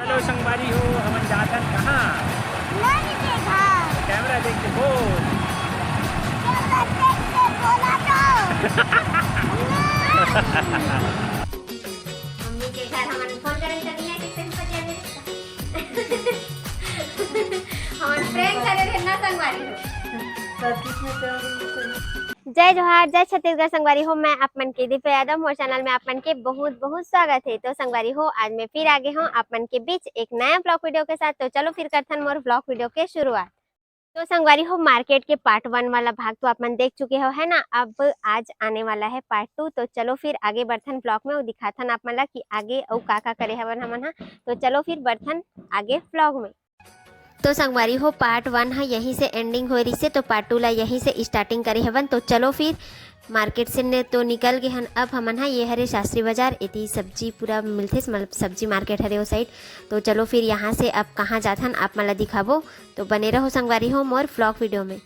चलो संगवारी हो हम जातन कहाँ नहीं देखा कैमरा देख के बोल बोला मम्मी के घर हमारे फोन करे तभी है कितने बजे आवे हम फ्रेंड करे थे ना संगवारी हो जय जोहार जय छत्तीसगढ़ संगवारी हो। मैं आप मन के दिव्या यादव मोर चैनल में आप मन के बहुत बहुत स्वागत है। तो संगवारी हो आज मैं फिर आगे हूँ आप मन के बीच एक नया ब्लॉग वीडियो के साथ। तो चलो फिर करथन मोर ब्लॉग वीडियो के शुरुआत। तो संगवारी हो मार्केट के पार्ट 1 वाला भाग तो आप मन देख चुके हो है ना। अब आज आने वाला है पार्ट 2। तो चलो फिर आगे बढ़थन ब्लॉग में और दिखाथन आप मन ला कि आगे अउ का करे हवन हमन हा। तो चलो फिर बढ़थन आगे ब्लॉग में। तो संगवारी हो पार्ट 1 है यहीं से एंडिंग हो रही से तो पार्ट 2 ला यहीं से स्टार्टिंग करे हवन। तो चलो फिर मार्केट से ने तो निकल गए हन। अब हमन हा ये हरे शास्त्री बाजार इतनी सब्जी पूरा मिलते मतलब सब्जी मार्केट हरे वो साइड। तो चलो फिर यहाँ से अब कहाँ जाथन आप मला दिखाबो। तो बने रहो संगवारी हो मोर व्लॉग वीडियो में।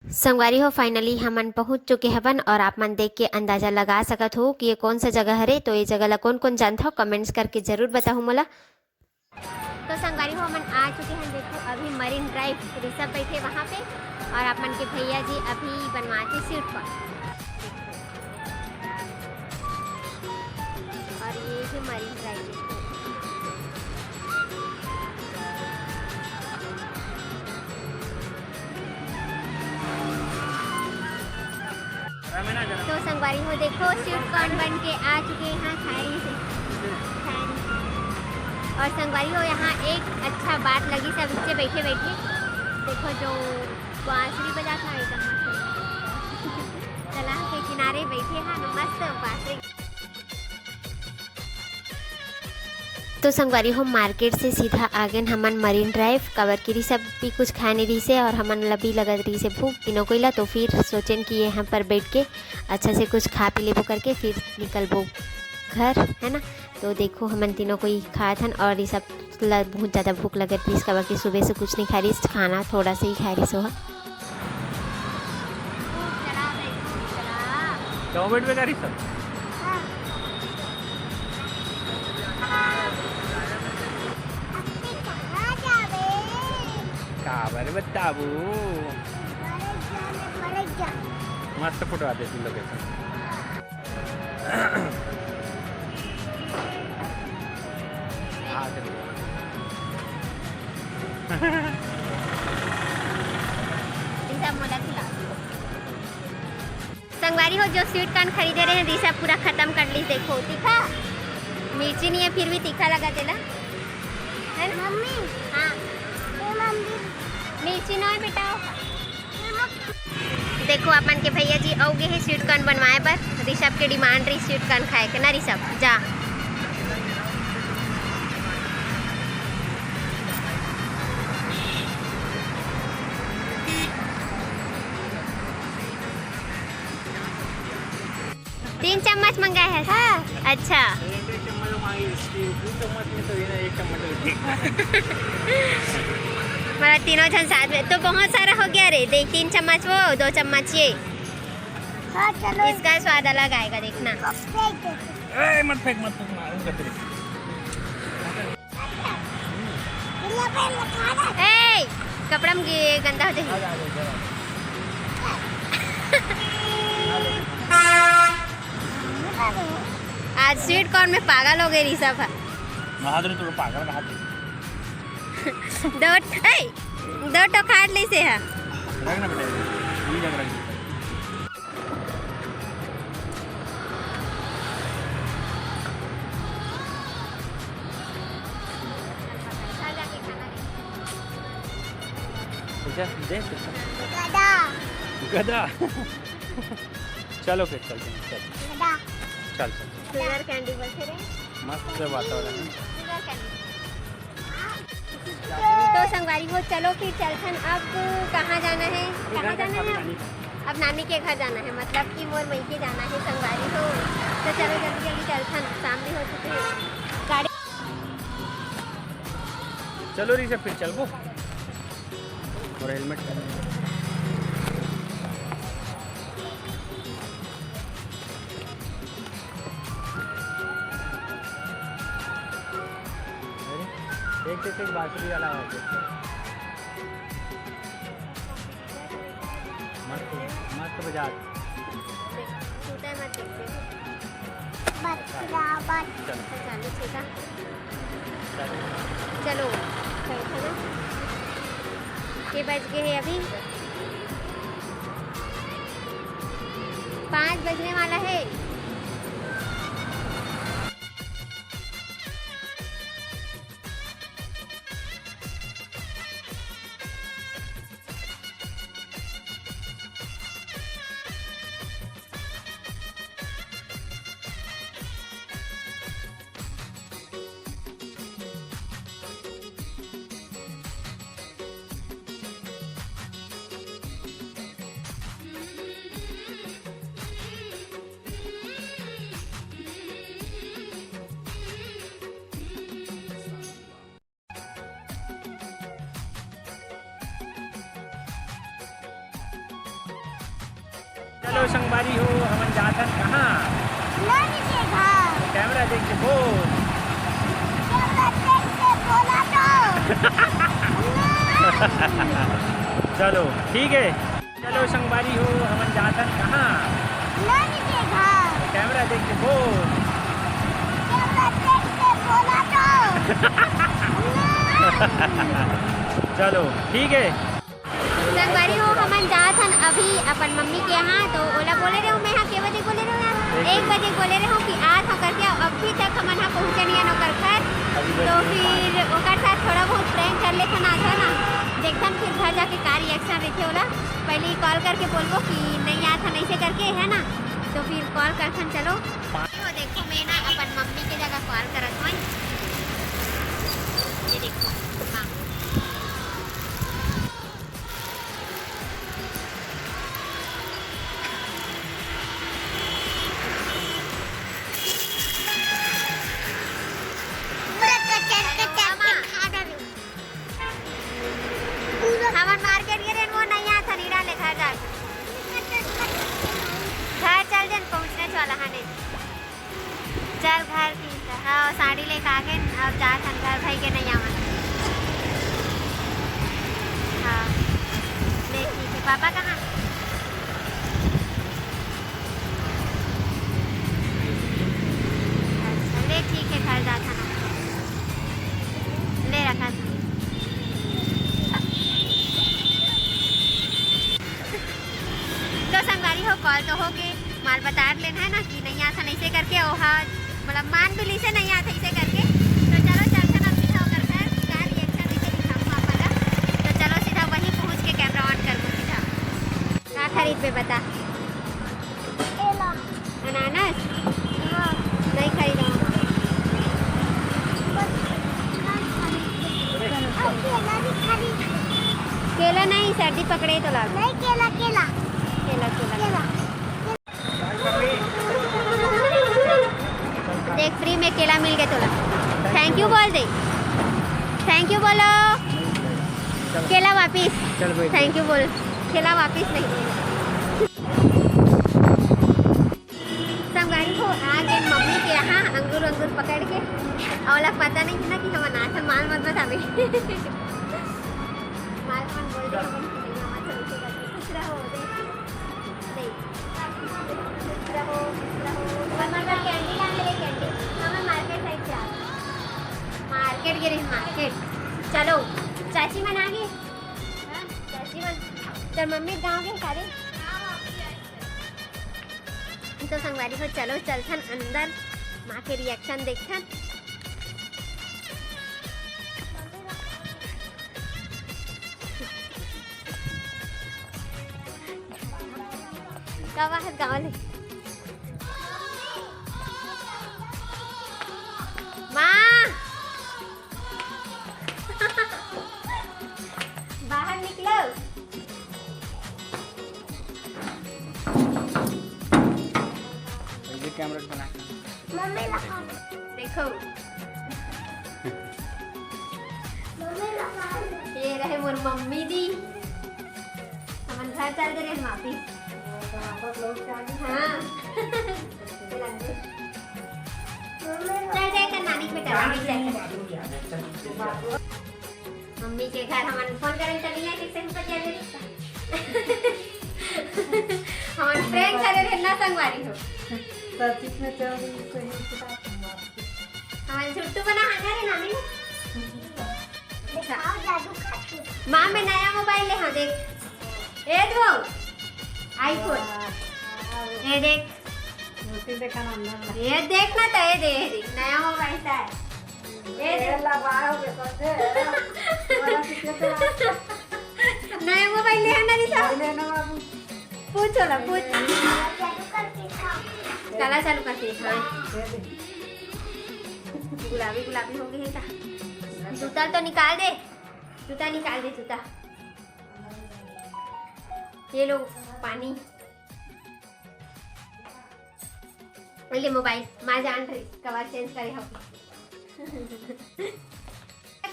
संगवारी हो फाइनली हमन पहुंच चुके हवन और आप मन देख के अंदाजा लगा सकत हो कि ये कौन सा जगह हरे। तो ये जगह ला कौन कौन जानता हो कमेंट्स करके जरूर बताओ मोला। तो संगवारी हो हमन आ चुके हैं। देखो अभी मरीन ड्राइव ऋषभ बैठे वहाँ पे और आप मन के भैया जी अभी बनवाते सीट पर। और ये भी मरीन ड्राइव तो संगवारी हो देखो स्वीट कॉर्न बन के आ चुके हैं खाई से। और संगवारी हो यहाँ एक अच्छा बात लगी सब बच्चे बैठे बैठे देखो जो बांसुरी बजा था एकदम मस्त तालाब के किनारे बैठे हैं मस्त बांसुरी। तो संगवारी हो मार्केट से सीधा आगे हमन मरीन ड्राइव कवर की सब भी कुछ खाने रही से और हमन लबी लगत रही से भूख तीनों कोईला। तो फिर सोचें कि यहाँ पर बैठ के अच्छा से कुछ खा पी लेबो करके फिर निकलबो घर है ना। तो देखो हमन तीनों कोई खाए थन और ये सब बहुत ज़्यादा भूख लगत रही इसका बाकी सुबह से कुछ नहीं खा रही खाना थोड़ा सा ही खा रही सो। काबर बताबू मस्त फोटो आते थे लोकेशन। संगवारी हो जो स्वीट कॉर्न खरीदे रहे हैं ऋषभ पूरा खत्म कर ली। देखो तीखा मिर्ची नहीं है फिर भी तीखा लगा देला है ना मम्मी। हाँ मिर्ची नहीं बेटा। देखो अपन के भैया जी आओगे है स्वीट कॉर्न बनवाए पर ऋषभ के डिमांड रही स्वीट कॉर्न खाए के ना ऋषभ जा। तीन चम्मच मंगाए है। हाँ अच्छा मेरा तीनों जन साथ में तो बहुत सारा हो गया रे। देख 3 चम्मच वो 2 चम्मच ये। हाँ, चलो इसका स्वाद अलग आएगा देखना। मत फेंक कपड़ा में गंदा हो जाएगा। आज स्वीट कॉर्न में पागल हो गए ऋषभ है। दो तो खाट ली से है। गधा चलो फिर चलते हैं चल शुगर कैंडी बोलते रहे मस्त वातावरण है। शुगर कैंडी तो संगवारी हो चलो फिर चलथन। अब कहाँ जाना है, कहाँ जाना है? अब नानी के घर जाना है, मतलब कि मोर मई के जाना है संगवारी हो। तो चलो जल्दी जल्दी चलथन, शाम भी हो चुकी है। गाड़ी चलो ऋषभ फिर चल वो, और हेलमेट एक एक बांसुरी वाला है। मस्त मस्त बजा। छूटा है मत देखते। बराबर चलो ठीक है, चलो चलो चलते ना। के बज गए हैं अभी, 5 बजने वाला है। चलो संगवारी हो, हम जाथन कहाँ? नानी के घर। कैमरा देख के बोल। कैमरा देख के बोला तो। चलो ठीक है। चलो संगवारी हो, हम जाथन कहाँ? नानी के घर। कैमरा देख के बोल। कैमरा देख के बोला तो। चलो ठीक है। संगवारी हो, हम जाथन अभी अपन मम्मी के यहाँ। तो ओला बोले रहे हो, मैं यहाँ के बजे बोले रहे हो यार? 1 बजे बोले रहे हो कि आज हो करके अभी तक हम यहाँ पहुँचे नहीं है नौकर घर। तो फिर ओकर साथ थोड़ा बहुत प्रैंक कर लेथन आज है ना, देखथन फिर घर जाके का रिएक्शन रहते ओला। पहले ही कॉल करके बोलबो कि नहीं आता ऐसे करके है ना, तो फिर कॉल करथन। चलो वो देखो, मैं ना अपन मम्मी के जगह कॉल करत हूँ। ये देखो, हाँ हमन मार्केट गए वो नहीं आता नीरा ले घर जा। घर चल जन पहुँचने वाला है नहीं। चल घर की हाँ साड़ी लेके आ गए और जा थन घर भाई के नहीं आवन। हाँ ले ठीक है। पापा कहाँ? अच्छा ले ठीक है, घर जा था ना, ले रखा था। तो संगवारी हो, कॉल तो हो गए, माल बता लेना है ना कि नहीं आता ऐसे करके। ओ हाँ मतलब मान भी ली से नहीं आता ऐसे करके। तो चलो चलते ना सीधा होकर घर क्या रिएक्शन ऐसे दिखाऊँ पापा का। तो चलो सीधा वहीं पहुँच के कैमरा ऑन कर दो। सीधा क्या खरीद पे बता? केला। अनानास हाँ। नहीं खरीदा। केला भी खरीद। केला नहीं, सर्दी पकड़े तो लाओ। नहीं केला केला केला केला केला। देख फ्री में केला मिल गया तोला। थैंक यू बोल दे, थैंक यू बोलो। केला वापिस, चल भाई। थैंक यू बोल, केला वापिस नहीं देना। संगवारी हो, आ गए मम्मी के यहाँ अंगूर अंगूर पकड़ के। और पता नहीं था ना कि हम अनाथ माल मत बता भी। माल मन बोल दे हम खुश रहो। देख खुश रहो, कैंडी लाने ले कैंडी। हमें मार्केट साइड से आ, मार्केट गिरे मार्केट। चलो चाची मन आ गई। चाची मन तो मम्मी गाँव गए सारे। तो संगवारी को चलो चलथन अंदर, माँ के रिएक्शन देखथन। गाँव है गाँव ले माँ। कैमरा बना मम्मी लगा देखो मम्मी लगा ये रहे मोर मम्मी दी हमन घर चल दे रे मापी हाँ चल जाए कर नानी के बेटा नानी के जाए मम्मी के घर हमन फोन करन चली है किसे हम पतिया ले हमन फ्रेंड करे रे ना संगवारी हो हमन छुट्टू बना हंगा रे नानी आओ जादू खाती माँ मैं नया मोबाइल ले हाँ देख ए दो आईफोन ये देख ये देखना तो ये देख नया मोबाइल था ये नया मोबाइल ले आना नहीं था पूछो ना पूछ जादू करके खाओ काला चालू करती है हाँ गुलाबी गुलाबी हो गई है क्या जूता तो निकाल दे जूता निकाल दे जूता ये लो पानी ले मोबाइल माँ जान रही कवर चेंज करे हम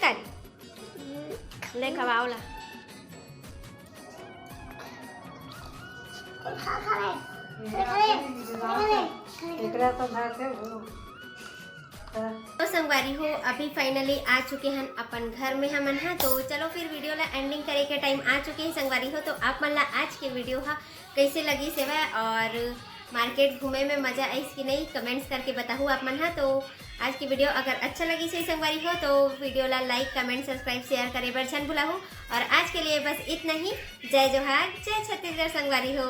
कर ले खवाओ ला खा खा तो संगवारी हो अभी फाइनली आ चुके हैं अपन घर में हमन हा तो चलो फिर वीडियो ला एंडिंग करे के टाइम आ चुके हैं संगवारी हो तो आप मन ला आज के वीडियो हा कैसे लगी सेवा और मार्केट घूमे में मजा आई कि नहीं कमेंट्स करके बताओ आप मन हा तो आज की वीडियो अगर अच्छा लगी से संगवारी हो तो वीडियो ला लाइक कमेंट सब्सक्राइब शेयर करे बर छन भुला हो और आज के लिए बस इतना ही जय जोहार जय छत्तीसगढ़ संगवारी हो।